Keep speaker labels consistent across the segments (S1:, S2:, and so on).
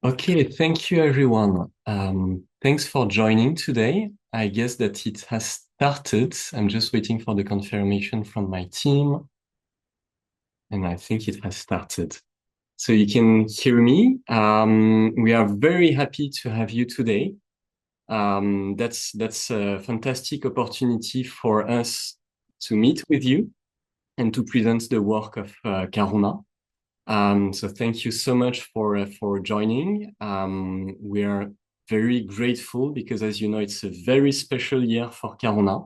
S1: Okay, thank you everyone. Thanks for joining today. I guess that it has started. I'm just waiting for the confirmation from my team, and I think it has started. So you can hear me. We are very happy to have you today. That's a fantastic opportunity for us to meet with you and to present the work of Karuna. So thank you so much for joining. We are very grateful because, as you know, it's a very special year for Karuna.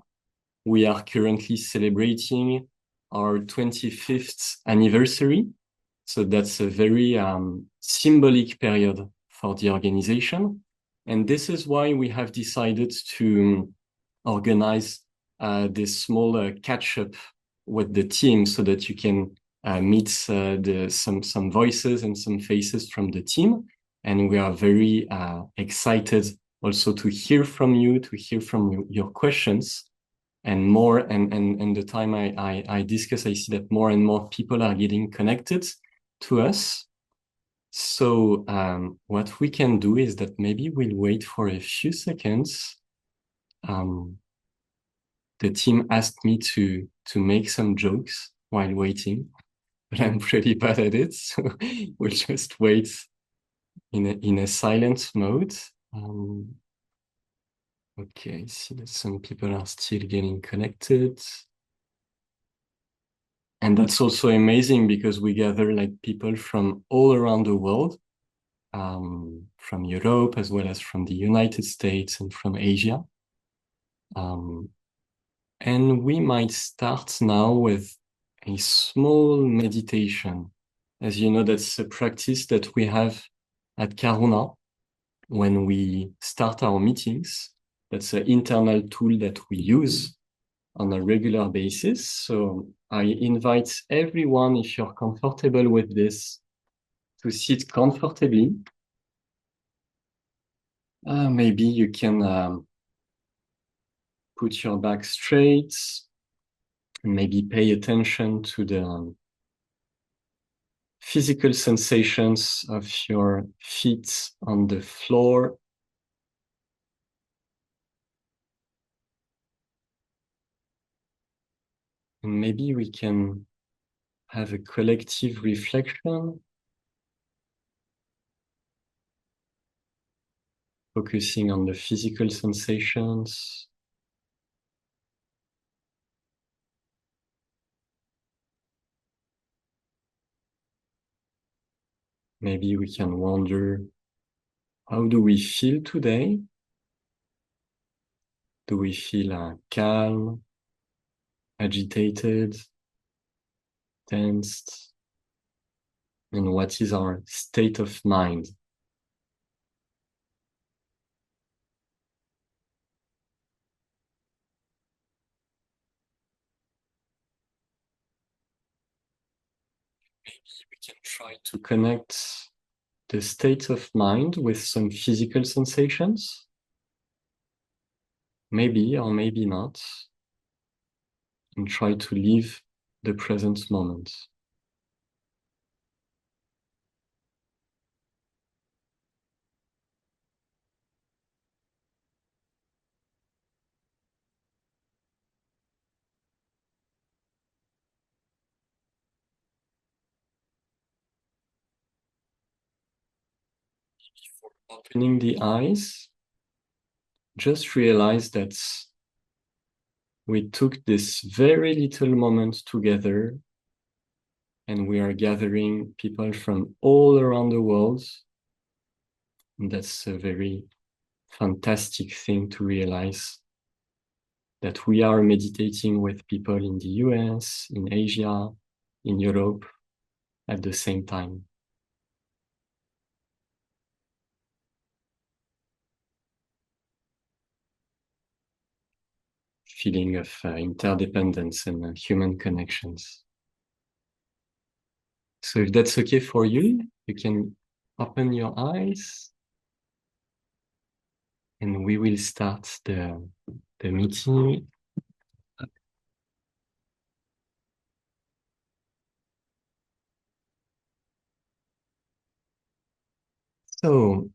S1: We are currently celebrating our 25th anniversary. So that's a very symbolic period for the organization. And this is why we have decided to organize this small catch-up with the team so that you can meet some voices and some faces from the team. And we are very excited also to hear from you, to hear from your questions and more. And the time I discuss, I see that more and more people are getting connected to us. So what we can do is that maybe we'll wait for a few seconds. The team asked me to make some jokes while waiting, but I'm pretty bad at it. So we'll just wait in a silent mode. Okay, I see that some people are still getting connected. And that's also amazing because we gather like people from all around the world, from Europe, as well as from the United States and from Asia. And we might start now with a small meditation. As you know, that's a practice that we have at Karuna when we start our meetings. That's an internal tool that we use on a regular basis. So I invite everyone, if you're comfortable with this, to sit comfortably. Maybe you can put your back straight and maybe pay attention to the physical sensations of your feet on the floor. And maybe we can have a collective reflection, focusing on the physical sensations. Maybe we can wonder, how do we feel today? Do we feel calm, agitated, tensed? And what is our state of mind? Maybe we can try to connect the state of mind with some physical sensations. Maybe or maybe not. And try to live the present moment. Before opening the eyes, just realize that we took this very little moment together and we are gathering people from all around the world. And that's a very fantastic thing to realize, that we are meditating with people in the US, in Asia, in Europe at the same time. Feeling of interdependence and human connections. So if that's okay for you, you can open your eyes and we will start the meeting. So,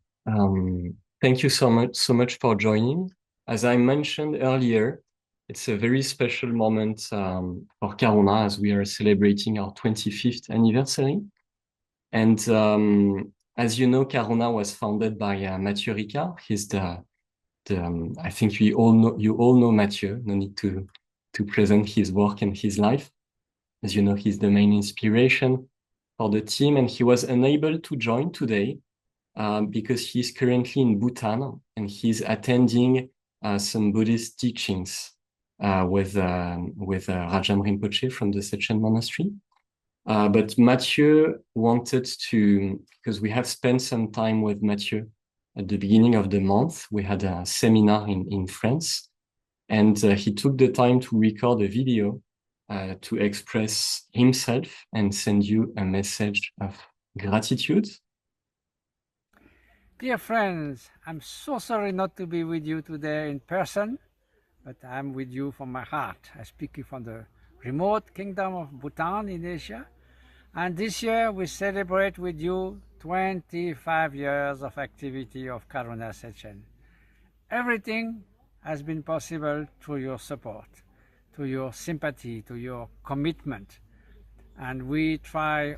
S1: thank you so much for joining. As I mentioned earlier, it's a very special moment for Karuna as we are celebrating our 25th anniversary. And as you know, Karuna was founded by Mathieu Ricard. He's the I think you all know Mathieu. No need to present his work and his life. As you know, he's the main inspiration for the team, and he was unable to join today because he's currently in Bhutan and he's attending some Buddhist teachings with Rajan Rinpoche from the Shechen monastery. But Mathieu wanted to, because we have spent some time with Mathieu at the beginning of the month. We had a seminar in France, and he took the time to record a video to express himself and send you a message of gratitude.
S2: Dear friends, I'm so sorry not to be with you today in person, but I'm with you from my heart. I speak from the remote kingdom of Bhutan in Asia, and this year we celebrate with you 25 years of activity of Karuna-Shechen. Everything has been possible through your support, to your sympathy, to your commitment, and we try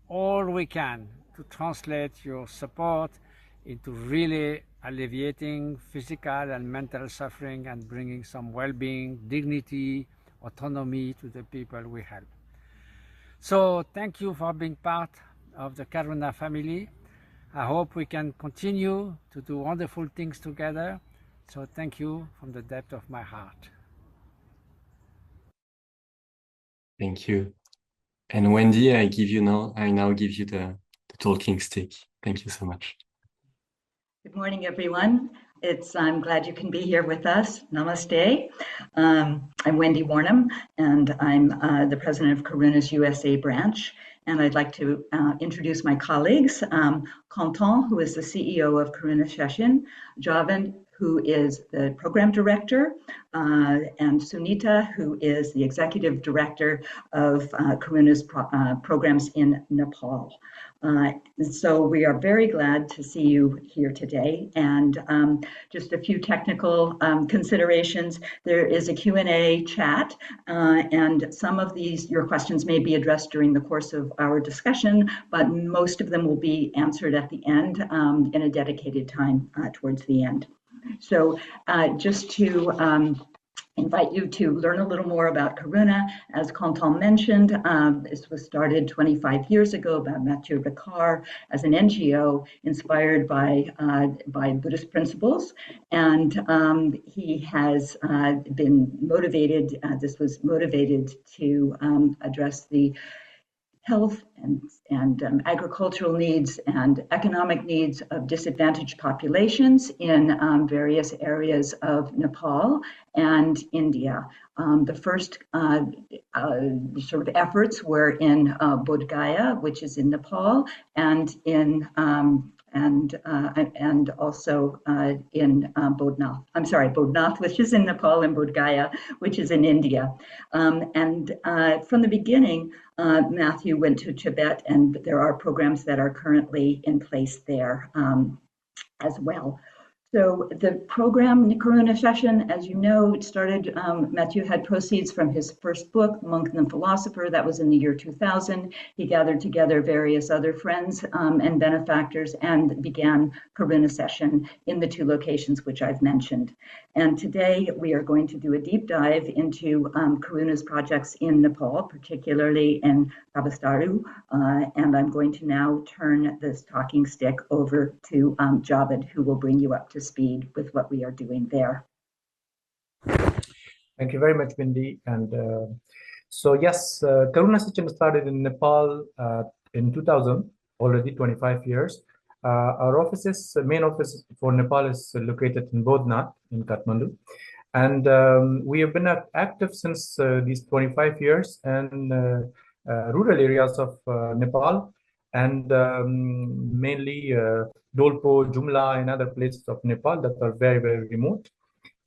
S2: all we can to translate your support into really alleviating physical and mental suffering and bringing some well-being, dignity, autonomy to the people we help. So thank you for being part of the Karuna family. I hope we can continue to do wonderful things together. So thank you from the depth of my heart.
S1: Thank you. And Wendy, I now give you the talking stick. Thank you so much.
S3: Good morning, everyone. I'm glad you can be here with us. Namaste. I'm Wendy Warnham, and I'm the president of Karuna's USA branch. And I'd like to introduce my colleagues, Quentin, who is the CEO of Karuna-Shechen, Javan, who is the program director, and Sunita, who is the executive director of Karuna's programs in Nepal. So we are very glad to see you here today. And just a few technical considerations. There is a Q&A chat, and some of your questions may be addressed during the course of our discussion, but most of them will be answered at the end in a dedicated time towards the end. So just to invite you to learn a little more about Karuna. As Quentin mentioned, this was started 25 years ago by Mathieu Ricard as an NGO inspired by Buddhist principles. And he has been motivated, this was motivated to address the health and agricultural needs and economic needs of disadvantaged populations in various areas of Nepal and India. The first sort of efforts were in Bodh Gaya, which is in Nepal, and in and also in Bodhnath. I'm sorry, Bodhnath, which is in Nepal, and Bodh Gaya, which is in India. And from the beginning, Matthew went to Tibet, and there are programs that are currently in place there as well. So the program, Karuna-Shechen, as you know, it started, Mathieu had proceeds from his first book, Monk and the Philosopher. That was in the year 2000. He gathered together various other friends and benefactors and began Karuna-Shechen in the two locations which I've mentioned. And today we are going to do a deep dive into Karuna's projects in Nepal, particularly in Kapilvastu. And I'm going to now turn this talking stick over to Javed, who will bring you up to speed with what we are doing there.
S4: Thank you very much, Wendy. And so yes, Karuna-Shechen started in Nepal in 2000, already 25 years. Our main office for Nepal is located in Bodhnath in Kathmandu. And we have been active since these 25 years in rural areas of Nepal, and mainly Dolpo, Jumla, and other places of Nepal that are very, very remote.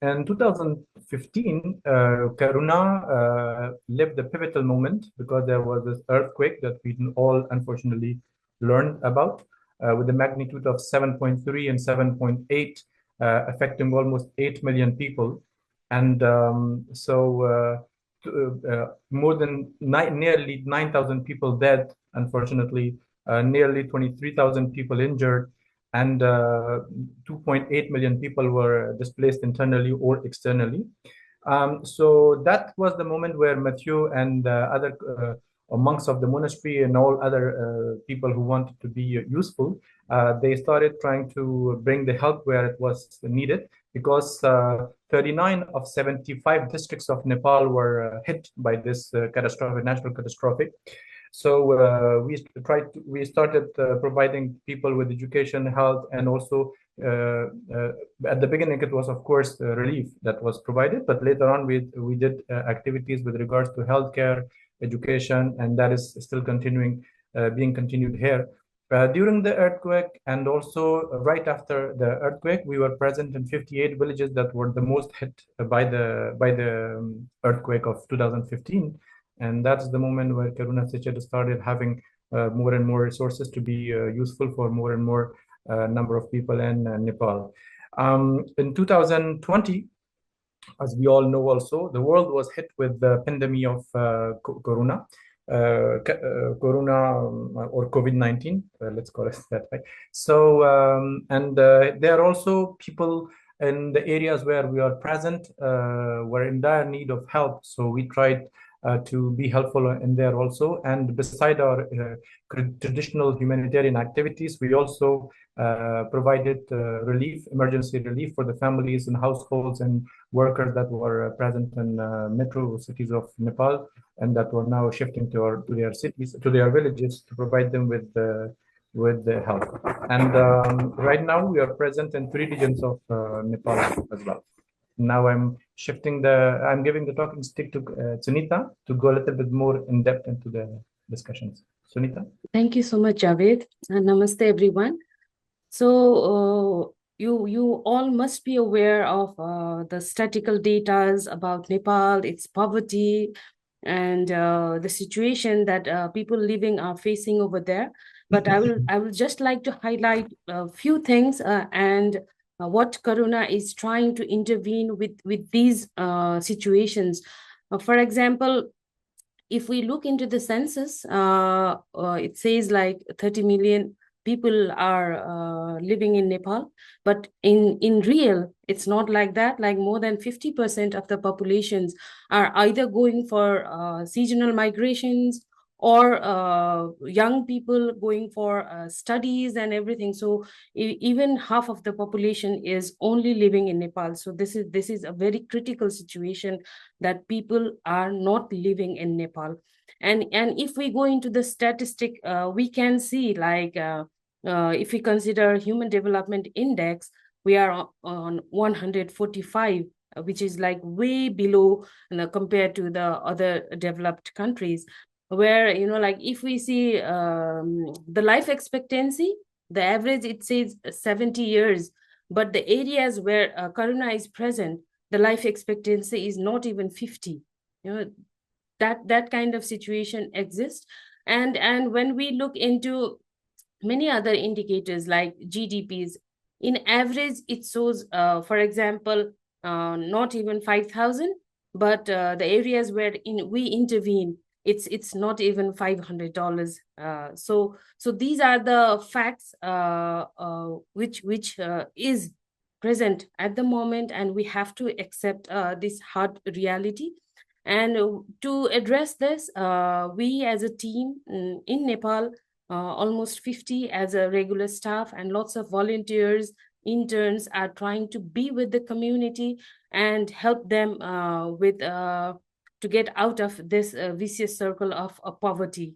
S4: In 2015, Karuna lived a pivotal moment because there was this earthquake that we all unfortunately learned about. with a magnitude of 7.3 and 7.8, affecting almost 8 million people. And more than nearly 9,000 people dead, unfortunately, nearly 23,000 people injured, and 2.8 million people were displaced internally or externally. So that was the moment where Matthew and other monks of the monastery and all other people who wanted to be useful, they started trying to bring the help where it was needed, because 39 of 75 districts of Nepal were hit by this natural catastrophe. So we started providing people with education, health, and also at the beginning it was of course relief that was provided, but later on we did activities with regards to healthcare, education, and that is still being continued here. During the earthquake and also right after the earthquake, we were present in 58 villages that were the most hit by the earthquake of 2015. And that's the moment where Karuna-Shechen started having more and more resources to be useful for more and more number of people in Nepal. In 2020, as we all know also, the world was hit with the pandemic of Corona or COVID-19, let's call it that way. So, there are also people in the areas where we are present were in dire need of help. So we tried to be helpful in there also. And beside our traditional humanitarian activities, we also provided emergency relief for the families and households and workers that were present in metro cities of Nepal, and that were now shifting to their cities, to their villages, to provide them with the help. And right now we are present in 3 regions of Nepal as well. Now I'm giving the talking stick to Sunita to go a little bit more in depth into the discussions. Sunita.
S5: Thank you so much, Javed. And namaste, everyone. So you all must be aware of the statistical data about Nepal, its poverty, and the situation that people living are facing over there. But I will just like to highlight a few things and what Karuna is trying to intervene with these situations. For example, if we look into the census, it says like 30 million people are living in Nepal, but in real, it's not like that. Like more than 50% of the populations are either going for seasonal migrations or young people going for studies and everything. So even half of the population is only living in Nepal. So this is a very critical situation that people are not living in Nepal. And if we go into the statistic, we can see like if we consider Human Development Index, we are on 145, which is like way below compared to the other developed countries. Where, like if we see the life expectancy, the average, it says 70 years, but the areas where Karuna is present, the life expectancy is not even 50. That kind of situation exists. And when we look into many other indicators like GDPs, in average, it shows, for example, not even 5,000, but the areas where we intervene, it's not even $500. So these are the facts which is present at the moment, and we have to accept this hard reality. And to address this, we as a team in Nepal, almost 50 as a regular staff and lots of volunteers, interns are trying to be with the community and help them with to get out of this vicious circle of poverty.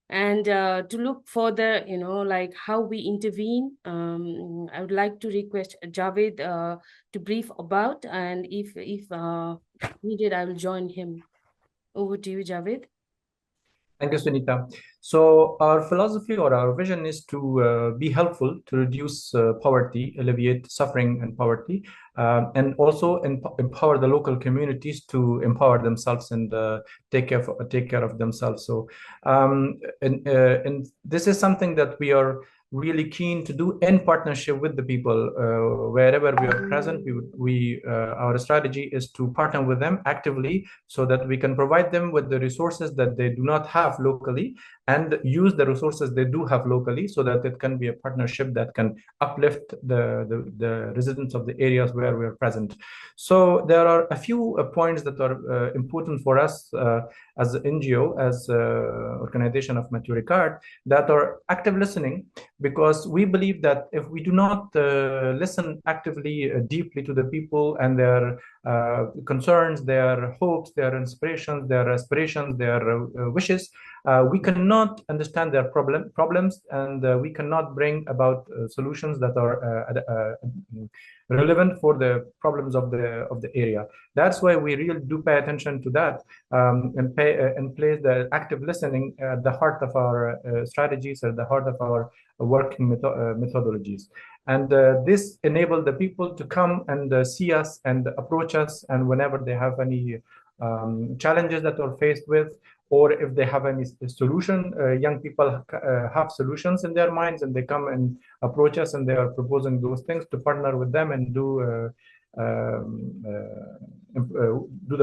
S5: And to look further, like how we intervene, I would like to request Javed to brief about, and if needed, I will join him. Over to you, Javed.
S4: Thank you, Sunita. So our philosophy or our vision is to be helpful to reduce poverty, alleviate suffering and poverty, and also empower the local communities to empower themselves and take care of themselves. So, and this is something that we are really keen to do in partnership with the people wherever we are present. Our strategy is to partner with them actively so that we can provide them with the resources that they do not have locally and use the resources they do have locally, so that it can be a partnership that can uplift the residents of the areas where we are present. So there are a few points that are important for us as an NGO, as an organization of mature regard, that are active listening, because we believe that if we do not listen actively, deeply to the people and their concerns, their hopes, their inspirations, their aspirations, their wishes, we cannot understand their problems, and we cannot bring about solutions that are relevant for the problems of the area. That's why we really do pay attention to that, and place the active listening at the heart of our strategies, at the heart of our working methodologies. And this enables the people to come and see us and approach us, and whenever they have any challenges that are faced with, or if they have any solution, young people have solutions in their minds, and they come and approach us, and they are proposing those things to partner with them and do the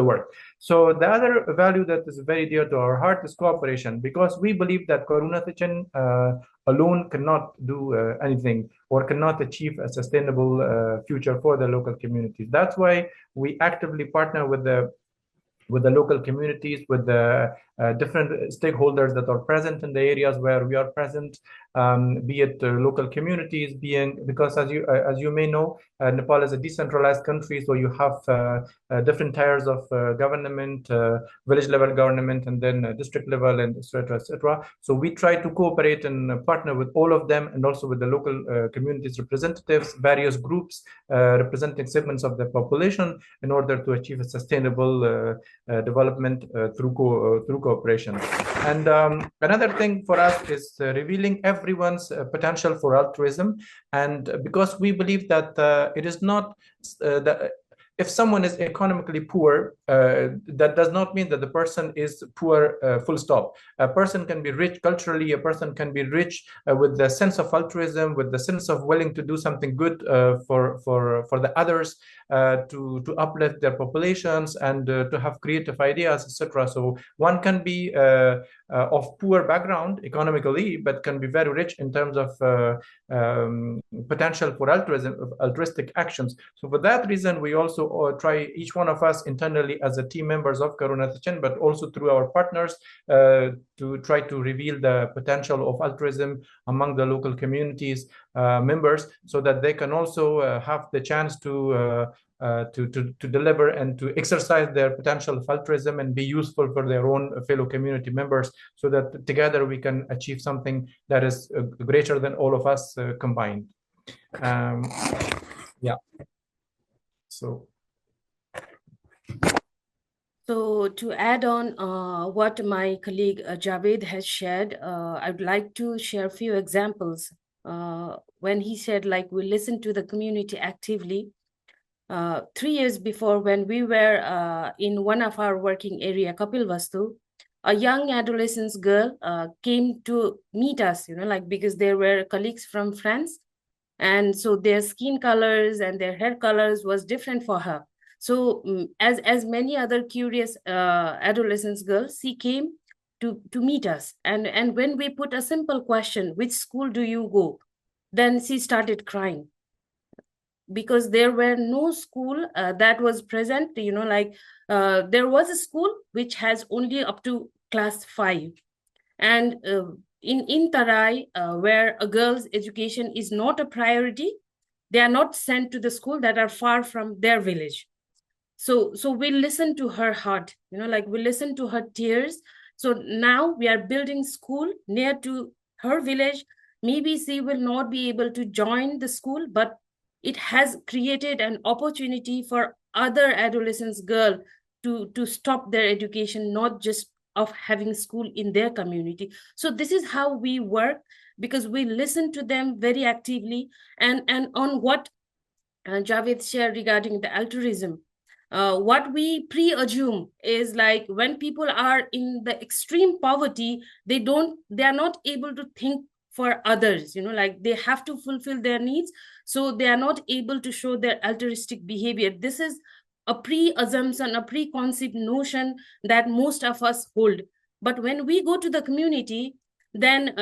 S4: work. So the other value that is very dear to our heart is cooperation, because we believe that Karuna-Shechen alone cannot do anything, or cannot achieve a sustainable future for the local communities. That's why we actively partner with the local communities, with the different stakeholders that are present in the areas where we are present, be it local communities, because as you may know, Nepal is a decentralized country, so you have different tiers of government, village level government, and then district level, and etc., etc. So we try to cooperate and partner with all of them, and also with the local communities representatives, various groups representing segments of the population, in order to achieve a sustainable development through cooperation. And another thing for us is revealing everyone's potential for altruism, and because we believe that it is not that if someone is economically poor, that does not mean that the person is poor, full stop. A person can be rich culturally, a person can be rich with the sense of altruism, with the sense of willing to do something good for the others, to uplift their populations, and to have creative ideas, etc. So one can be of poor background economically, but can be very rich in terms of potential for altruistic actions. So for that reason, we also try, each one of us internally as a team members of Karuna-Shechen, but also through our partners, to try to reveal the potential of altruism among the local communities members, so that they can also have the chance to deliver and to exercise their potential of altruism and be useful for their own fellow community members, so that together we can achieve something that is greater than all of us combined. Yeah.
S5: So to add on what my colleague Javed has shared, I'd like to share a few examples. When he said, like, we listen to the community actively. 3 years before, when we were in one of our working area, Kapilvastu, a young adolescent girl came to meet us, because there were colleagues from France. And so their skin colors and their hair colors was different for her. So as many other curious adolescent girls, she came to meet us. And when we put a simple question, which school do you go? Then she started crying, because there were no school that was present, there was a school which has only up to class 5. And in Tarai, where a girl's education is not a priority, they are not sent to the school that are far from their village. So we listen to her heart, we listen to her tears. So now we are building school near to her village. Maybe she will not be able to join the school, but it has created an opportunity for other adolescents girl to stop their education, not just of having school in their community. So this is how we work, because we listen to them very actively. And on what Javed shared regarding the altruism, what we pre-assume is, like, when people are in the extreme poverty, they are not able to think for others, like they have to fulfill their needs, so they are not able to show their altruistic behavior. This is a pre-assumption, a preconceived notion that most of us hold. But when we go to the community, then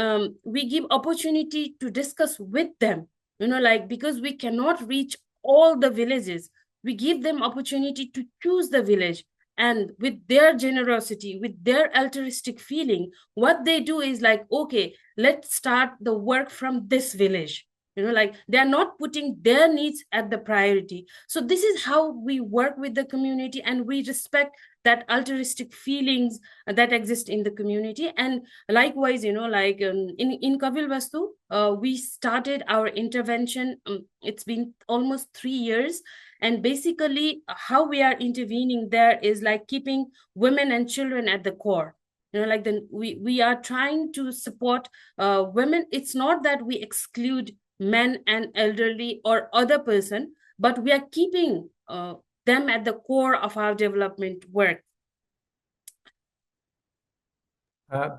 S5: we give opportunity to discuss with them, like, because we cannot reach all the villages, we give them opportunity to choose the village. And with their generosity, with their altruistic feeling, what they do is like, okay, let's start the work from this village. Like they are not putting their needs at the priority. So this is how we work with the community, and we respect that altruistic feelings that exist in the community. And likewise, like in Kapilvastu, we started our intervention. It's been almost 3 years. And basically, how we are intervening there is like keeping women and children at the core. Like we are trying to support women. It's not that we exclude men and elderly or other person, but we are keeping them at the core of our development work.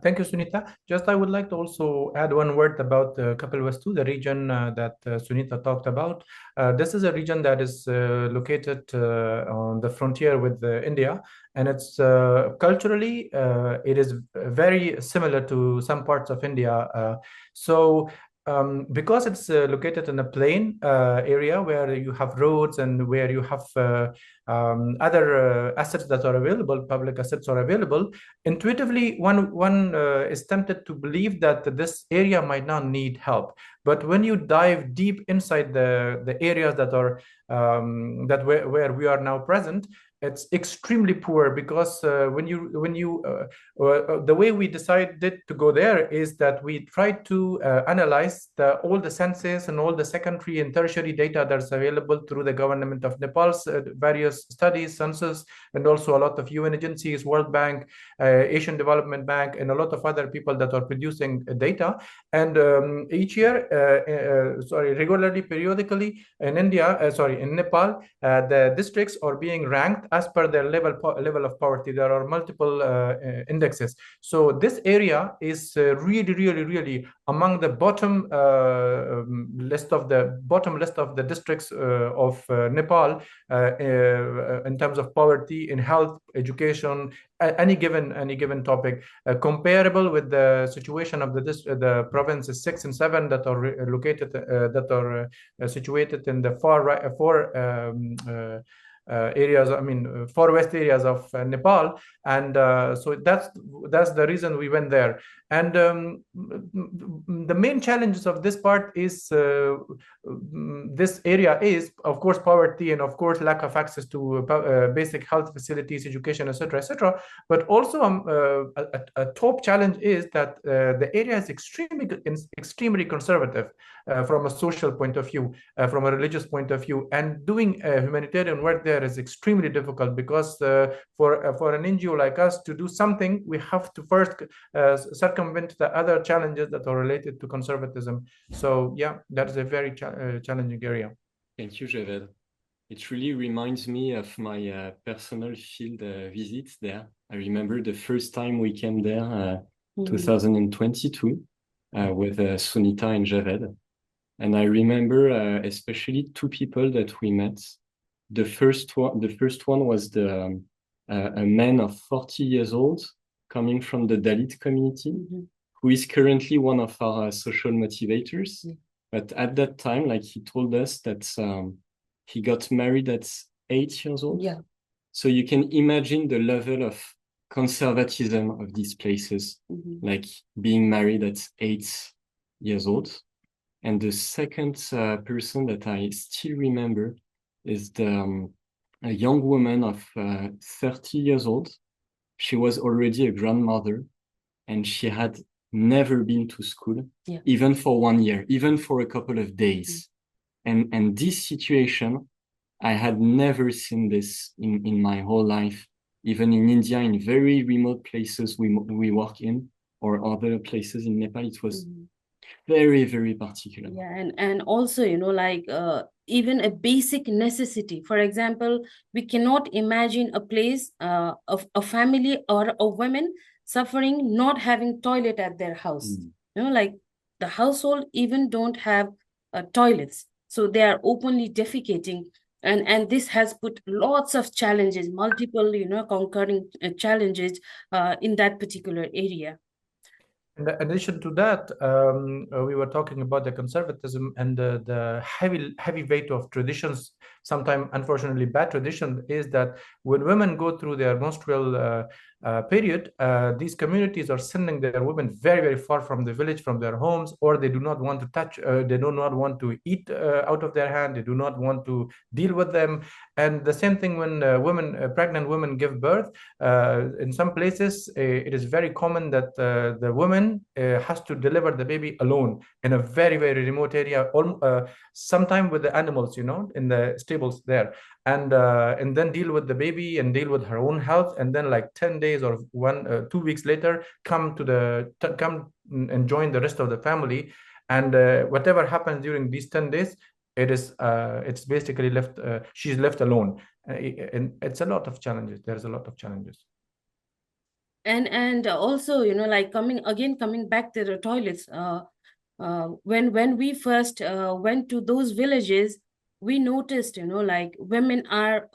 S4: Thank you, Sunita. Just I would like to also add one word about Kapilvastu, the region that Sunita talked about. This is a region that is located on the frontier with India, and it's culturally, it is very similar to some parts of India. Because it's located in a plain area where you have roads and where you have other assets that are available, public assets are available, intuitively one is tempted to believe that this area might not need help. But when you dive deep inside the areas that are where we are now present, it's extremely poor, because when you the way we decided to go there is that we tried to analyze all the census and all the secondary and tertiary data that's available through the government of Nepal's various studies, census, and also a lot of UN agencies, World Bank, Asian Development Bank, and a lot of other people that are producing data. And each year, regularly, periodically, in in Nepal, the districts are being ranked as per their level of poverty. There are multiple indexes. So this area is really among the bottom list of the districts of Nepal in terms of poverty in health, education, any given topic, comparable with the situation of the provinces 6 and 7 that are located situated in the areas, far west areas of Nepal. And so that's the reason we went there. And the main challenges of this part is this area is, of course, poverty, and of course lack of access to basic health facilities, education, etc. But also a top challenge is that the area is extremely conservative from a social point of view, from a religious point of view, and doing humanitarian work there is extremely difficult, because for an NGO like us to do something, we have to first circumvent the other challenges that are related to conservatism. So yeah, that is a very challenging area.
S1: Thank you, Javed. It really reminds me of my personal field visits there. I remember the first time we came there, 2022, with Sunita and Javed. And I remember especially two people that we met. The first one was a man of 40 years old, coming from the Dalit community, who is currently one of our social motivators. But at that time, like, he told us that he got married at 8 years old.
S5: Yeah.
S1: So you can imagine the level of conservatism of these places, like being married at 8 years old. And the second person that I still remember is a young woman of 30 years old. She was already a grandmother, and she had never been to school, even for 1 year, even for a couple of days. And this situation, I had never seen this in my whole life, even in India, in very remote places we work in, or other places in Nepal. It was very particular.
S5: Yeah, and also, like even a basic necessity. For example, we cannot imagine a place of a family or a woman suffering not having toilet at their house. Like the household even don't have toilets. So they are openly defecating. And this has put lots of challenges, multiple, concurring challenges in that particular area.
S4: In addition to that, we were talking about the conservatism and the heavy weight of traditions. Sometimes, unfortunately, bad tradition is that when women go through their menstrual period, these communities are sending their women very, very far from the village, from their homes, or they do not want to touch, they do not want to eat out of their hand, they do not want to deal with them. And the same thing when pregnant women give birth. In some places, it is very common that the woman has to deliver the baby alone in a very, very remote area, sometime with the animals, in the stables there, and then deal with the baby and deal with her own health, and then like 10 days or 2 weeks later come and join the rest of the family. And whatever happens during these 10 days, it's basically she's left alone. And it's a lot of challenges. There's a lot of challenges.
S5: And also, like coming back to the toilets, when we first went to those villages, we noticed, like women are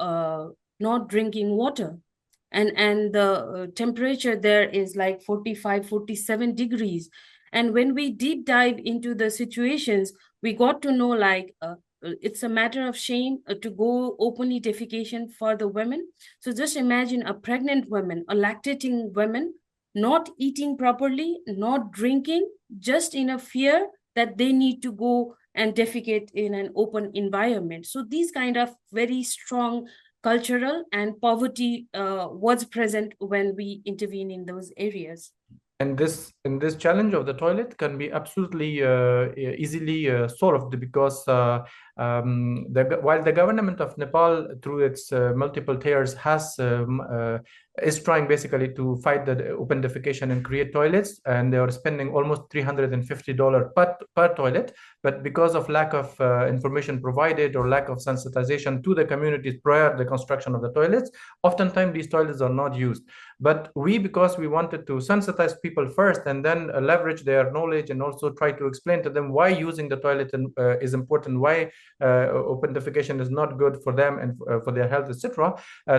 S5: not drinking water, and the temperature there is like 45, 47 degrees. And when we deep dive into the situations, we got to know like it's a matter of shame to go openly defecation for the women. So just imagine a pregnant woman, a lactating woman, not eating properly, not drinking, just in a fear that they need to go and defecate in an open environment. So these kind of very strong cultural and poverty was present when we intervene in those areas.
S4: And this challenge of the toilet can be absolutely easily solved, because while the government of Nepal, through its multiple tiers, is trying basically to fight the open defecation and create toilets, and they are spending almost $350 per toilet. But because of lack of information provided or lack of sensitization to the communities prior to the construction of the toilets, oftentimes these toilets are not used. But because we wanted to sensitize people first and then leverage their knowledge and also try to explain to them why using the toilet is important, why open defecation is not good for them and for their health, etc.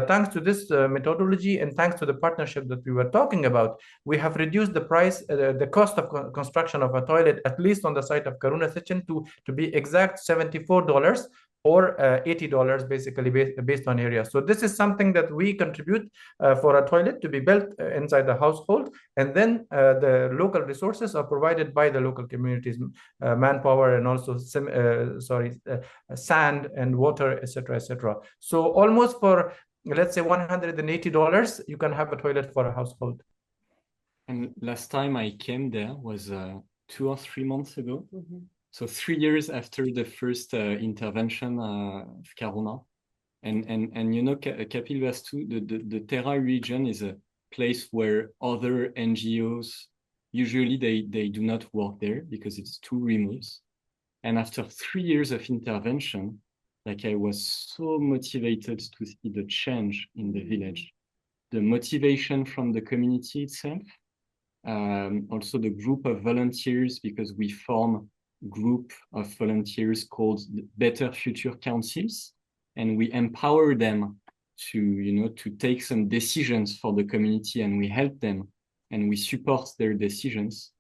S4: Thanks to this methodology and thanks to the partnership that we were talking about, we have reduced the cost of construction of a toilet, at least on the site of Karuna-Shechen, to be exact, $74 or $80 basically based on area. So this is something that we contribute for a toilet to be built inside the household, and then the local resources are provided by the local communities, manpower and also sand and water, etc., etc. So almost for, let's say, $180, you can have a toilet for a household.
S1: And last time I came there was 2 or 3 months ago.
S5: Mm-hmm.
S1: So 3 years after the first intervention of Karuna. And Kapilvastu, the Terai region is a place where other NGOs, usually they do not work there because it's too remote. And after 3 years of intervention, like I was so motivated to see the change in the village, the motivation from the community itself, also the group of volunteers, because we form group of volunteers called Better Future Councils, and we empower them to take some decisions for the community, and we help them and we support their decisions,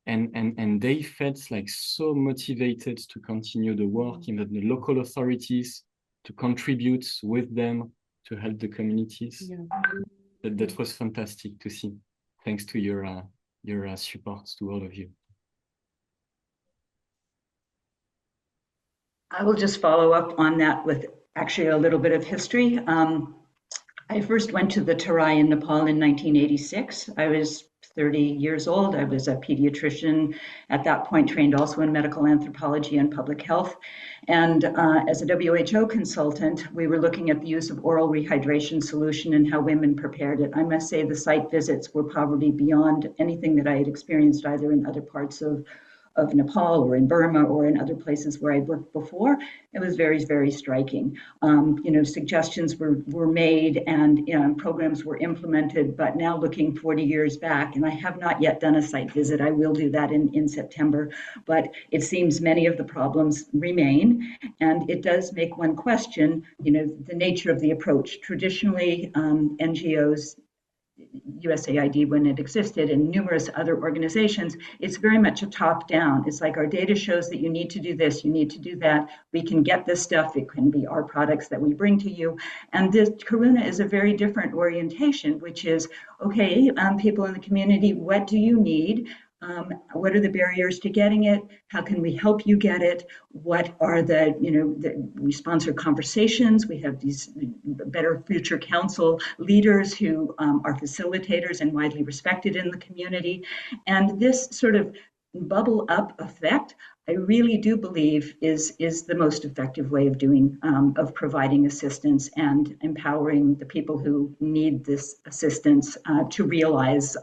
S1: and they felt like so motivated to continue the work, in the local authorities to contribute with them to help the communities. Yeah. That was fantastic to see. Thanks to your support to all of you.
S3: I will just follow up on that with actually a little bit of history. I first went to the Terai in Nepal in 1986. I was 30 years old. I was a pediatrician at that point, trained also in medical anthropology and public health. And as a WHO consultant, we were looking at the use of oral rehydration solution and how women prepared it. I must say the site visits were probably beyond anything that I had experienced either in other parts of Nepal or in Burma or in other places where I worked before, it was very, very striking. Suggestions were made and programs were implemented, but now looking 40 years back, and I have not yet done a site visit, I will do that in September, but it seems many of the problems remain, and it does make one question, the nature of the approach. Traditionally, NGOs, USAID when it existed, and numerous other organizations, it's very much a top down. It's like our data shows that you need to do this, you need to do that. We can get this stuff. It can be our products that we bring to you. And this Karuna is a very different orientation, which is, okay, people in the community, what do you need? What are the barriers to getting it? How can we help you get it? What are we sponsor conversations. We have these Better Future Council leaders who are facilitators and widely respected in the community. And this sort of bubble up effect, I really do believe is the most effective way of providing assistance and empowering the people who need this assistance to realize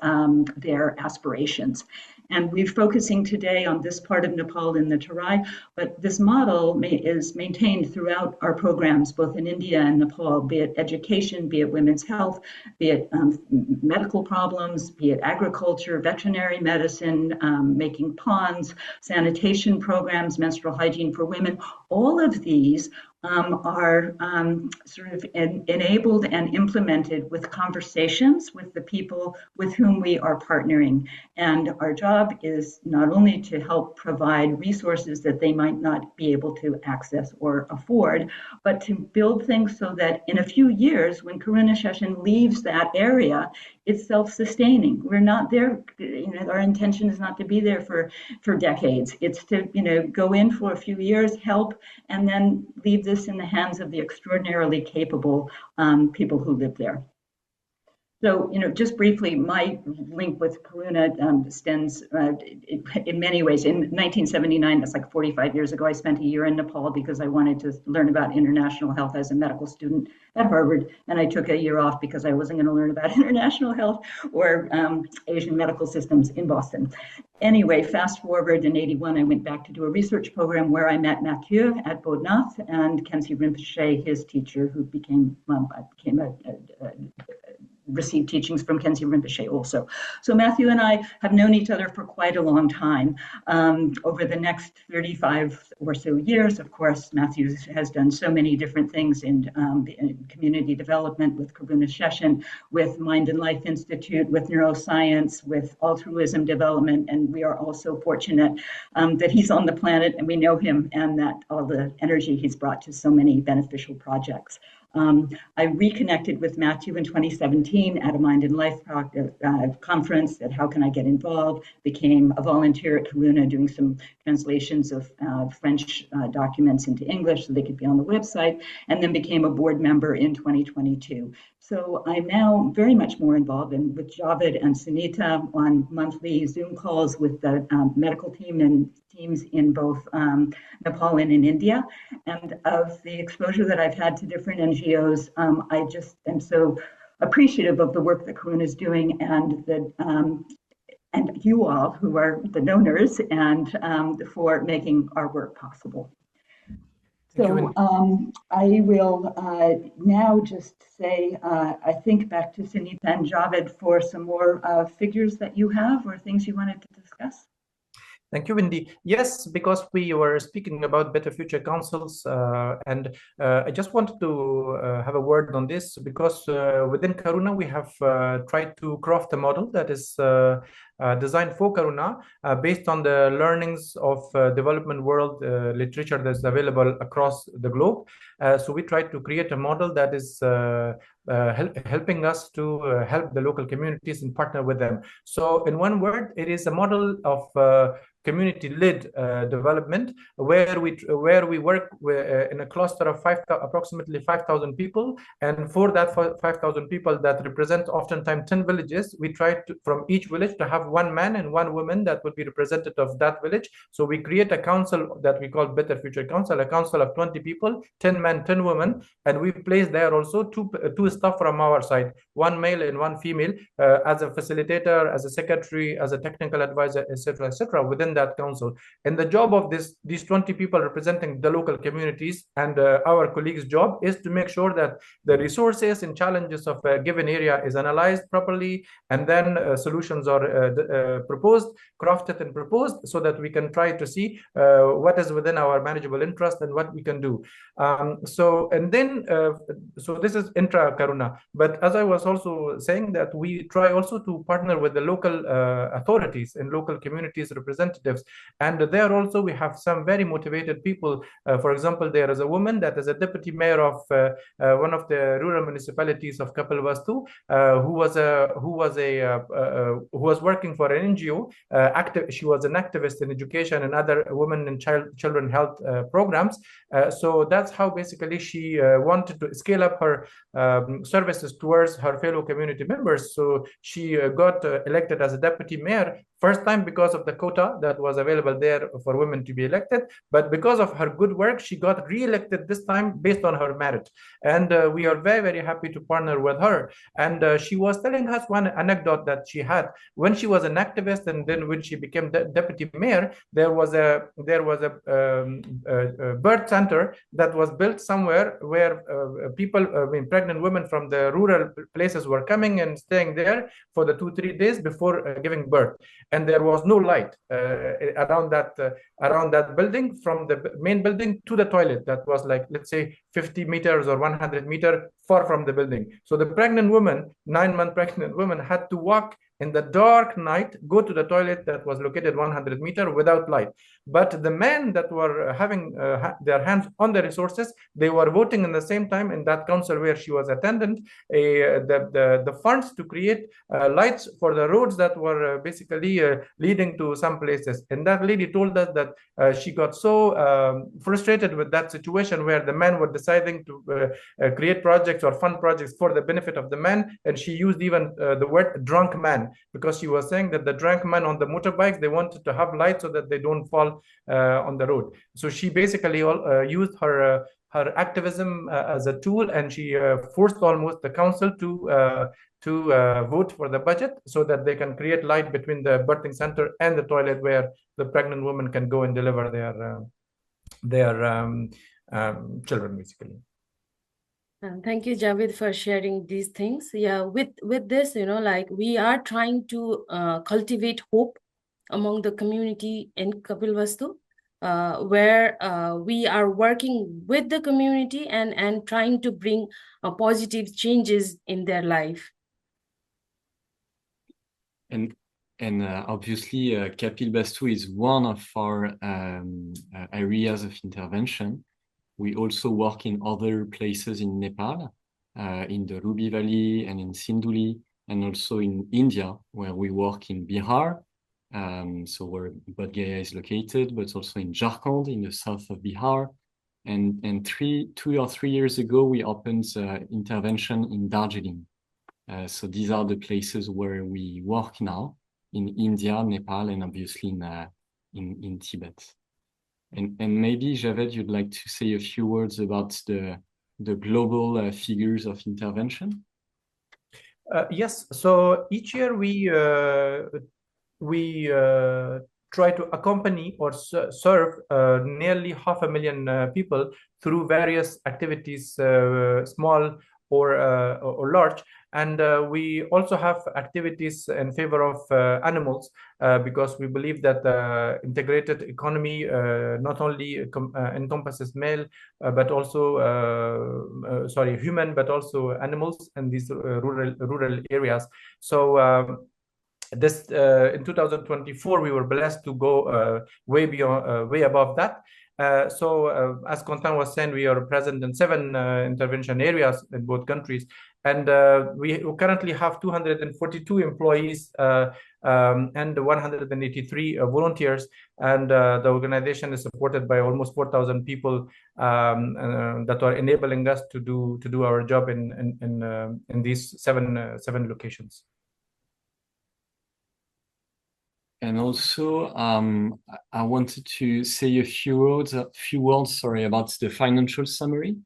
S3: their aspirations. And we're focusing today on this part of Nepal in the Terai, but this model is maintained throughout our programs, both in India and Nepal, be it education, be it women's health, be it medical problems, be it agriculture, veterinary medicine, making ponds, sanitation programs, menstrual hygiene for women. All of these are sort of enabled and implemented with conversations with the people with whom we are partnering. And our job is not only to help provide resources that they might not be able to access or afford, but to build things so that in a few years, when Karuna-Shechen leaves that area, it's self-sustaining. We're not there, our intention is not to be there for decades. It's to, go in for a few years, help, and then leave this in the hands of the extraordinarily capable people who live there. So, just briefly, my link with Karuna extends in many ways. In 1979, that's like 45 years ago, I spent a year in Nepal because I wanted to learn about international health as a medical student at Harvard. And I took a year off because I wasn't going to learn about international health or Asian medical systems in Boston. Anyway, fast forward in 81, I went back to do a research program where I met Mathieu at Bodnath and Khensi Rinpoche, his teacher, who received teachings from Khensi Rinpoche also. So Mathieu and I have known each other for quite a long time. Over the next 35 or so years, of course, Mathieu has done so many different things in community development with Karuna-Shechen, with Mind and Life Institute, with neuroscience, with altruism development, and we are also fortunate that he's on the planet and we know him and that all the energy he's brought to so many beneficial projects. I reconnected with Mathieu in 2017 at a Mind and Life conference at How Can I Get Involved, became a volunteer at Karuna doing some translations of French documents into English so they could be on the website, and then became a board member in 2022. So I'm now very much more involved with Javed and Sunita on monthly Zoom calls with the medical team and teams in both Nepal and in India. And of the exposure that I've had to different NGOs, I just am so appreciative of the work that Karuna is doing and you all who are the donors and for making our work possible. So I will now just say, I think back to Sunita and Javed for some more figures that you have or things you wanted to discuss.
S4: Thank you, Wendy. Yes, because we were speaking about Better Future Councils, and I just wanted to have a word on this because within Karuna, we have tried to craft a model that is designed for Karuna based on the learnings of development world literature that's available across the globe. So we tried to create a model that is helping us to help the local communities and partner with them. So in one word, it is a model of community-led development where we work in a cluster of approximately 5,000 people, and for that 5,000 people that represent oftentimes 10 villages, we try to from each village to have one man and one woman that would be representative of that village. So we create a council that we call Better Future Council, a council of 20 people, 10 men, 10 women, and we place there also two staff from our side, one male and one female, as a facilitator, as a secretary, as a technical advisor, etc., etc. Within that council. And the job of these 20 people representing the local communities and our colleagues' job is to make sure that the resources and challenges of a given area is analyzed properly, and then solutions are proposed, crafted and proposed, so that we can try to see what is within our manageable interest and what we can do. So this is intra Karuna. But as I was also saying, that we try also to partner with the local authorities and local communities representatives, and there also we have some very motivated people. For example, there is a woman that is a deputy mayor of one of the rural municipalities of Kapilvastu, who was working for an NGO. She was an activist in education and other women and children health programs. So that's how basically she wanted to scale up her services towards her fellow community members. So she got elected as a deputy mayor, first time because of the quota that was available there for women to be elected, but because of her good work, she got re-elected this time based on her merit. And we are very, very happy to partner with her. And she was telling us one anecdote that she had when she was an activist, and then when she became deputy mayor. There was a birth center that was built somewhere where people, pregnant women from the rural places were coming and staying there for the 2-3 days before giving birth. And there was no light around that building, from the main building to the toilet. That was like, let's say, 50 meters or 100 meters far from the building. So the pregnant woman, 9-month pregnant woman, had to walk in the dark night, go to the toilet that was located 100 meters without light. But the men that were having their hands on the resources, they were voting in the same time in that council where she was attendant, the funds to create lights for the roads that were basically leading to some places. And that lady told us that she got so frustrated with that situation where the men were deciding to create projects or fund projects for the benefit of the men. And she used even the word drunk man, because she was saying that the drunk men on the motorbikes, they wanted to have light so that they don't fall on the road. So she basically used her activism as a tool, and she forced almost the council to vote for the budget so that they can create light between the birthing center and the toilet where the pregnant woman can go and deliver their children, basically.
S5: Thank you, Javed, for sharing these things. Yeah, with this, like we are trying to cultivate hope among the community in Kapilvastu, where we are working with the community and trying to bring positive changes in their life.
S1: And obviously, Kapilvastu is one of our areas of intervention. We also work in other places in Nepal, in the Ruby Valley and in Sinduli, and also in India, where we work in Bihar, so where Bodh Gaya is located, but also in Jharkhand, in the south of Bihar. And 2 or 3 years ago, we opened intervention in Darjeeling. So these are the places where we work now, in India, Nepal, and obviously in Tibet. And maybe, Javed, you'd like to say a few words about the global figures of intervention?
S4: Yes. So each year we try to accompany or serve nearly 500,000 people through various activities, small or large. And we also have activities in favor of animals, because we believe that the integrated economy not only encompasses male, but also human, but also animals in these rural areas. So this in 2024 we were blessed to go way above that. As Constance was saying, we are present in 7 intervention areas in both countries, and we currently have 242 employees and 183 volunteers, and the organization is supported by almost 4,000 people that are enabling us to do our job in these seven locations.
S1: And also, I wanted to say a few words, about the financial summary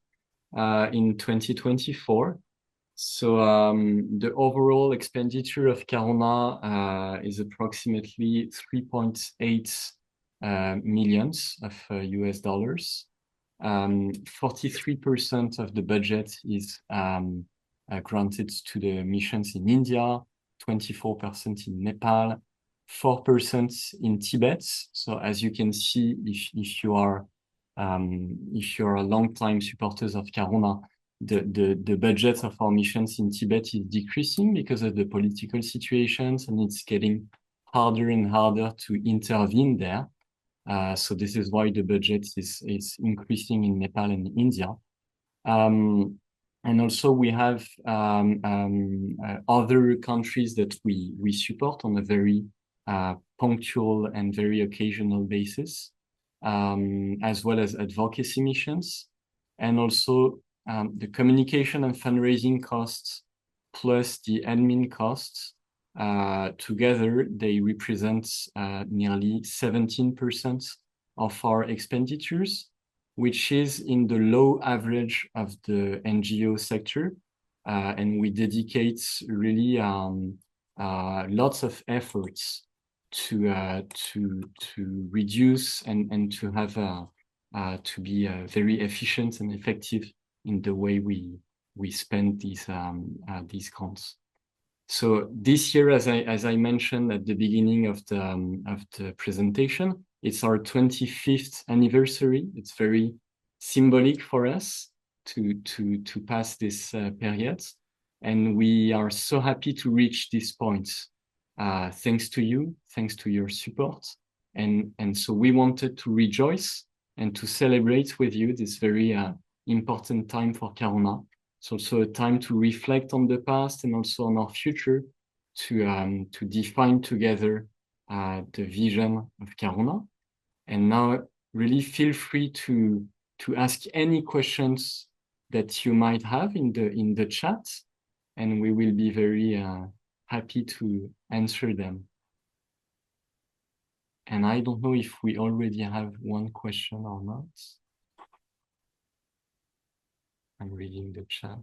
S1: in 2024. So the overall expenditure of Karuna is approximately 3.8 millions of US dollars. 43% of the budget is granted to the missions in India, 24% in Nepal, 4% in Tibet. So as you can see, if you are a long-time supporters of Karuna, the budget of our missions in Tibet is decreasing because of the political situations, and it's getting harder and harder to intervene there. So this is why the budget is increasing in Nepal and India. And also we have other countries that we support on a very punctual and very occasional basis, as well as advocacy missions, and also the communication and fundraising costs plus the admin costs. Together, they represent nearly 17% of our expenditures, which is in the low average of the NGO sector. And we dedicate really lots of efforts to reduce and to have to be very efficient and effective in the way we spend these grants. So this year, as I mentioned at the beginning of the presentation, it's our 25th anniversary. It's very symbolic for us to pass this period, and we are so happy to reach this point. Thanks to you, thanks to your support, and so we wanted to rejoice and to celebrate with you this very important time for Karuna. It's also a time to reflect on the past and also on our future, to define together the vision of Karuna. And now really feel free to ask any questions that you might have in the chat, and we will be very happy to answer them. And I don't know if we already have one question or not. I'm reading the chat.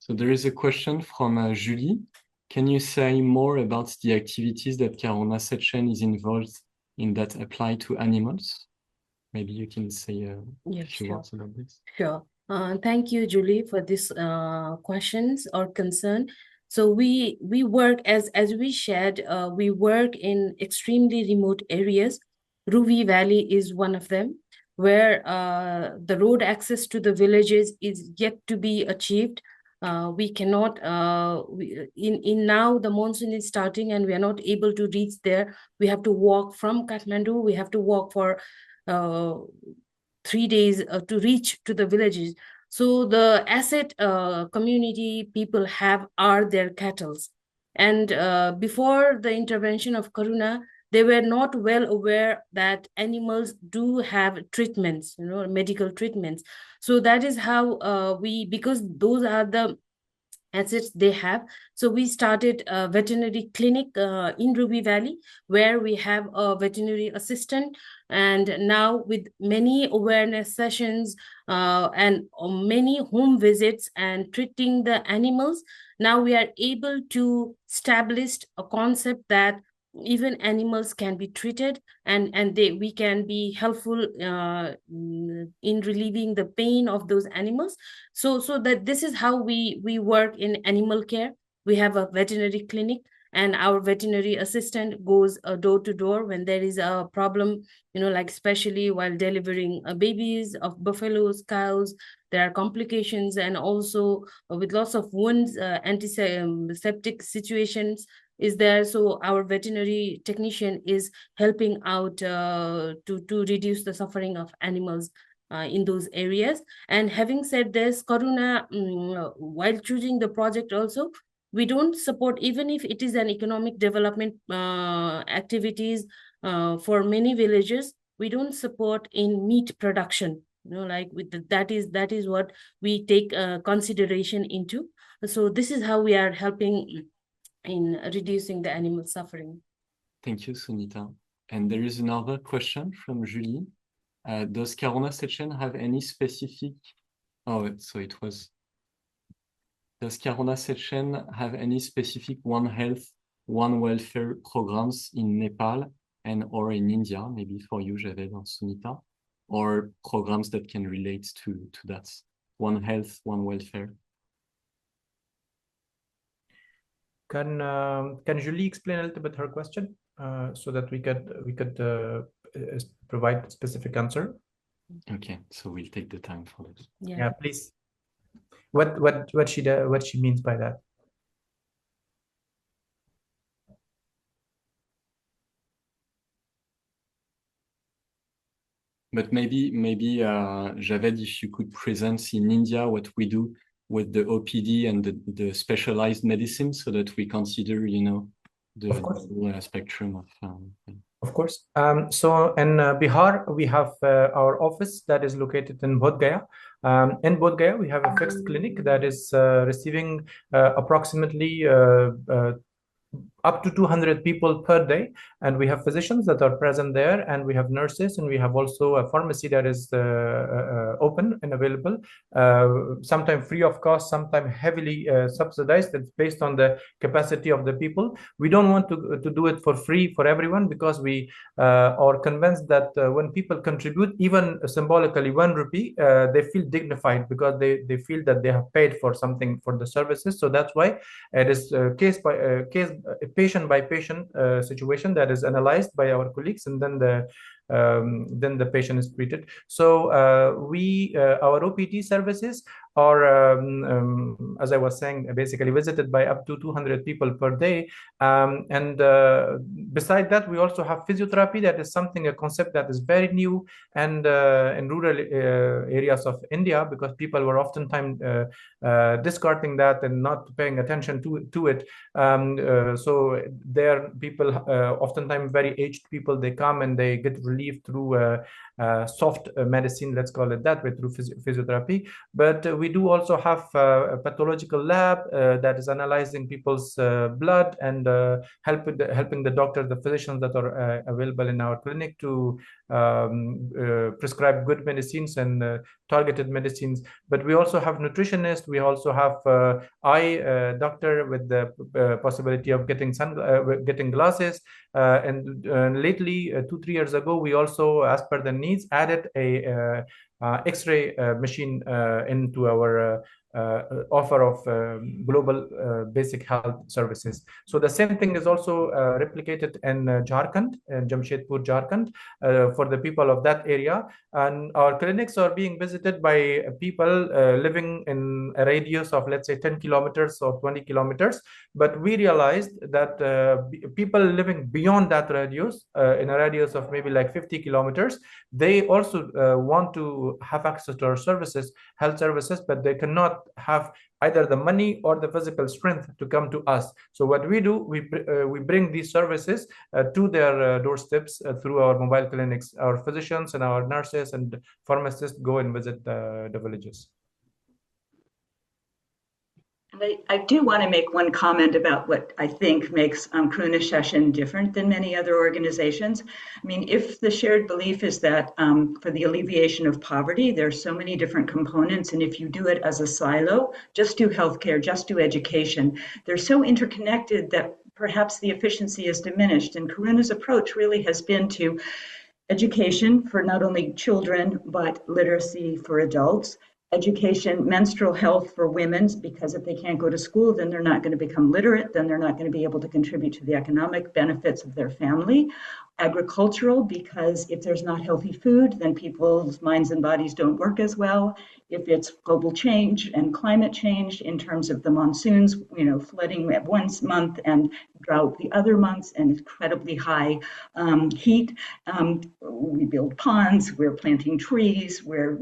S1: So there is a question from Julie. Can you say more about the activities that Karuna-Shechen is involved in that apply to animals? Maybe you can say a few words about this.
S5: Sure. Thank you, Julie, for this questions or concern. So we work, as we shared, we work in extremely remote areas. Ruvi Valley is one of them, where the road access to the villages is yet to be achieved. We cannot, in now the monsoon is starting and we are not able to reach there. We have to walk from Kathmandu. We have to walk for 3 days to reach to the villages. So the asset community people have are their cattle. And before the intervention of Karuna, they were not well aware that animals do have treatments, medical treatments. So that is how because those are the assets they have. So we started a veterinary clinic in Ruby Valley, where we have a veterinary assistant. And now with many awareness sessions and many home visits and treating the animals, now we are able to establish a concept that even animals can be treated, and we can be helpful in relieving the pain of those animals. So that this is how we work in animal care. We have a veterinary clinic, and our veterinary assistant goes door to door when there is a problem, like especially while delivering babies of buffaloes, cows. There are complications, and also with lots of wounds, antiseptic situations is there. So our veterinary technician is helping out to reduce the suffering of animals in those areas. And having said this, Karuna, while choosing the project also, we don't support, even if it is an economic development activities for many villages, we don't support in meat production, like with that is what we take consideration into. So this is how we are helping in reducing the animal suffering.
S1: Thank you, Sunita. And there is another question from Julie. Does Karuna-Shechen have any specific... Oh, so it was... Does Karuna-Shechen have any specific One Health, One Welfare programs in Nepal and or in India, maybe for you, Javed or Sunita, or programs that can relate to that? One Health, One Welfare.
S4: Can Julie explain a little bit her question so that we could provide a specific answer?
S1: Okay, so we'll take the time for this.
S4: Yeah, please. What she means by that?
S1: But maybe Javed, if you could present in India what we do with the OPD and the specialized medicine, so that we consider, you know, the spectrum of.
S4: Of course. So in Bihar, we have our office that is located in Bodh Gaya. In Bodh Gaya, we have a fixed clinic that is receiving approximately up to 200 people per day, and we have physicians that are present there, and we have nurses, and we have also a pharmacy that is open and available, sometimes free of cost, sometimes heavily subsidized. It's based on the capacity of the people. We don't want to do it for free for everyone, because we are convinced that when people contribute, even symbolically 1 rupee, they feel dignified, because they feel that they have paid for something, for the services. So that's why it is patient by patient situation that is analyzed by our colleagues, and then the patient is treated. So our OPT services are, as I was saying, basically visited by up to 200 people per day. And beside that, we also have physiotherapy. That is a concept that is very new, and in rural areas of India, because people were oftentimes discarding that and not paying attention to it. So there, people, oftentimes very aged people, they come and they get relief through soft medicine, let's call it that way, through physiotherapy. But we do also have a pathological lab that is analyzing people's blood and helping the doctors, the physicians that are available in our clinic to prescribe good medicines and targeted medicines. But we also have nutritionists. We also have eye doctor with the possibility of getting glasses. And lately, 2-3 years ago, we also, as per the needs, added a X-ray machine into our offer of global basic health services. So the same thing is also replicated in Jharkhand, in Jamshedpur, Jharkhand, for the people of that area. And our clinics are being visited by people living in a radius of, let's say, 10 kilometers or 20 kilometers. But we realized that people living beyond that radius, in a radius of maybe like 50 kilometers, they also want to have access to our services, health services, but they cannot have either the money or the physical strength to come to us. So what we do, we bring these services to their doorsteps through our mobile clinics. Our physicians and our nurses and pharmacists go and visit the villages.
S3: And I do want to make one comment about what I think makes Karuna-Shechen different than many other organizations. I mean, if the shared belief is that for the alleviation of poverty, there's so many different components, and if you do it as a silo, just do healthcare, just do education, they're so interconnected that perhaps the efficiency is diminished. And Karuna's approach really has been to education for not only children, but literacy for adults. Education, menstrual health for women, because if they can't go to school, then they're not going to become literate, then they're not going to be able to contribute to the economic benefits of their family. Agricultural, because if there's not healthy food, then people's minds and bodies don't work as well. If it's global change and climate change in terms of the monsoons, flooding at one month and drought the other months, and incredibly high heat. We build ponds, we're planting trees, we're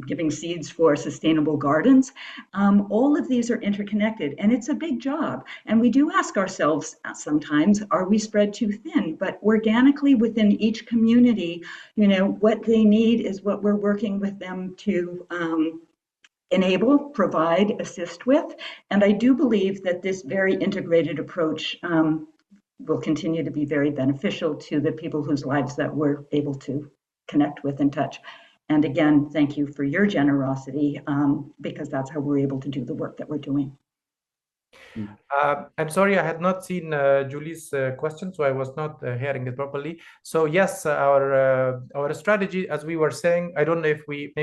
S3: giving seeds for sustainable gardens. All of these are interconnected, and it's a big job. And we do ask ourselves sometimes, are we spread too thin? But organically within each community, what they need is what we're working with them to enable, provide, assist with. And I do believe that this very integrated approach will continue to be very beneficial to the people whose lives that we're able to connect with and touch. And again, thank you for your generosity, because that's how we're able to do the work that we're doing.
S4: I'm sorry, I had not seen Julie's question, so I was not hearing it properly. So yes, our strategy, as we were saying, I don't know if we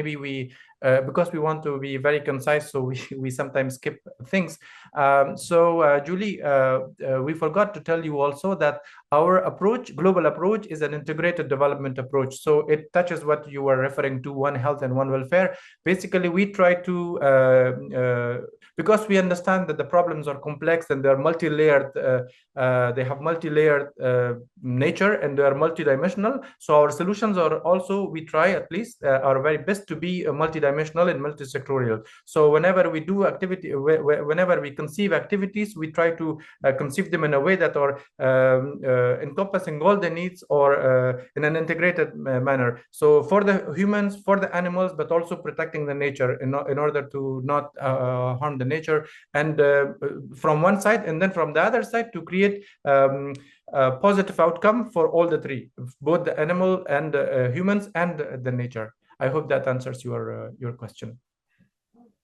S4: because we want to be very concise, so we sometimes skip things. Julie, we forgot to tell you also that our approach, global approach, is an integrated development approach. So it touches what you were referring to, one health and one welfare. Basically, we try to because we understand that the problems are complex and they're multi-layered, they have multi-layered nature and they are multidimensional. So our solutions are also, we try at least our very best to be multidimensional and multi-sectorial. So whenever we do activity, whenever we conceive activities, we try to conceive them in a way that are encompassing all the needs or in an integrated manner. So for the humans, for the animals, but also protecting the nature in order to not harm the nature, and from one side, and then from the other side to create a positive outcome for all the three, both the animal and humans and the nature. I hope that answers your question.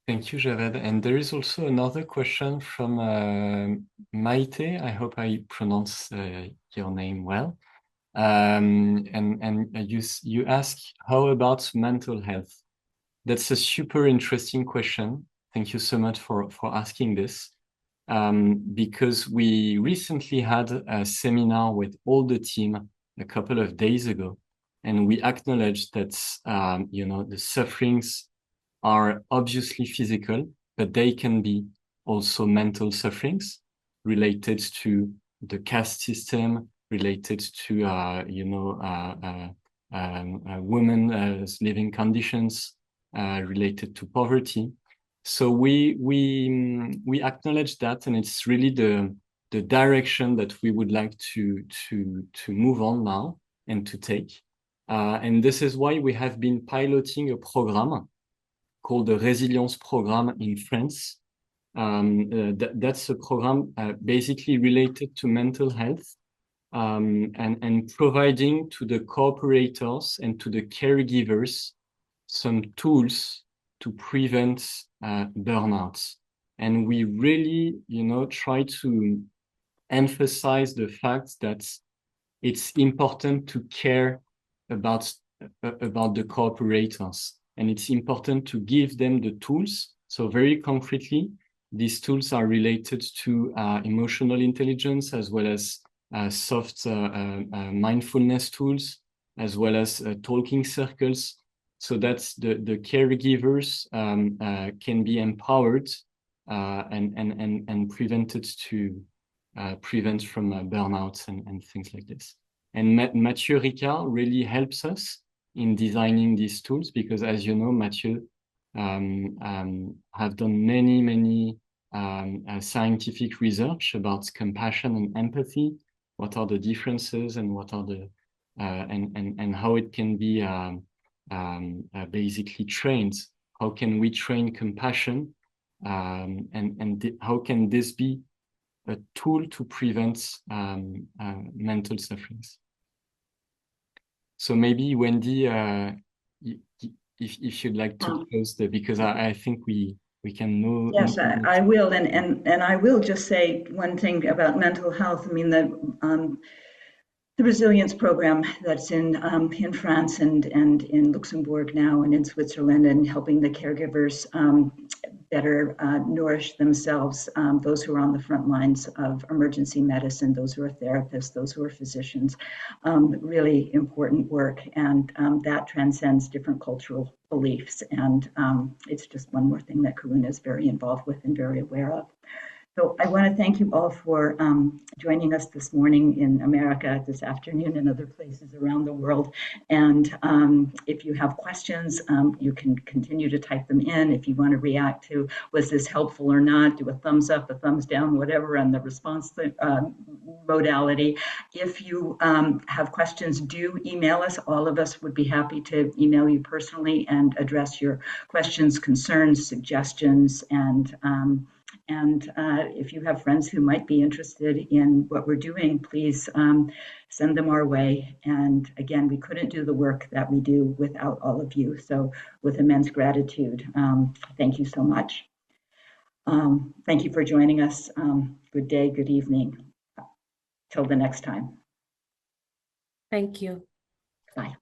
S1: Thank you, Javed. And there is also another question from Maite. I hope I pronounce your name well. And you ask, how about mental health? That's a super interesting question. Thank you so much for asking this. Because we recently had a seminar with all the team a couple of days ago, and we acknowledged that the sufferings are obviously physical, but they can be also mental sufferings related to the caste system, related to women's living conditions, related to poverty. So we acknowledge that, and it's really the direction that we would like to move on now and to take. And this is why we have been piloting a program called the Resilience Program in France. That's a program basically related to mental health, and providing to the cooperators and to the caregivers some tools to prevent burnouts. And we really, try to emphasize the fact that it's important to care about the cooperators, and it's important to give them the tools. So very concretely, these tools are related to emotional intelligence, as well as soft mindfulness tools, as well as talking circles, so that the caregivers can be empowered and prevented to prevent from burnouts and things like this. And Mathieu Ricard really helps us in designing these tools, because, as you know, Mathieu have done many scientific research about compassion and empathy. What are the differences, and what are the and how it can be basically trained? How can we train compassion, and how can this be a tool to prevent mental sufferings? So maybe Wendy, if you'd like to close because I think we can move.
S3: Yes, I will, and I will just say one thing about mental health. I mean, the resilience program that's in France and in Luxembourg now, and in Switzerland, and helping the caregivers better nourish themselves, those who are on the front lines of emergency medicine, those who are therapists, those who are physicians, really important work, and that transcends different cultural beliefs, and it's just one more thing that Karuna is very involved with and very aware of. So I want to thank you all for joining us this morning in America, this afternoon in other places around the world. And if you have questions, you can continue to type them in. If you want to react to, was this helpful or not, do a thumbs up, a thumbs down, whatever, on the response modality. If you have questions, do email us. All of us would be happy to email you personally and address your questions, concerns, suggestions, and And if you have friends who might be interested in what we're doing, please send them our way. And again, we couldn't do the work that we do without all of you. So with immense gratitude, thank you so much. Thank you for joining us. Good day, good evening. Till the next time.
S5: Thank you.
S3: Bye.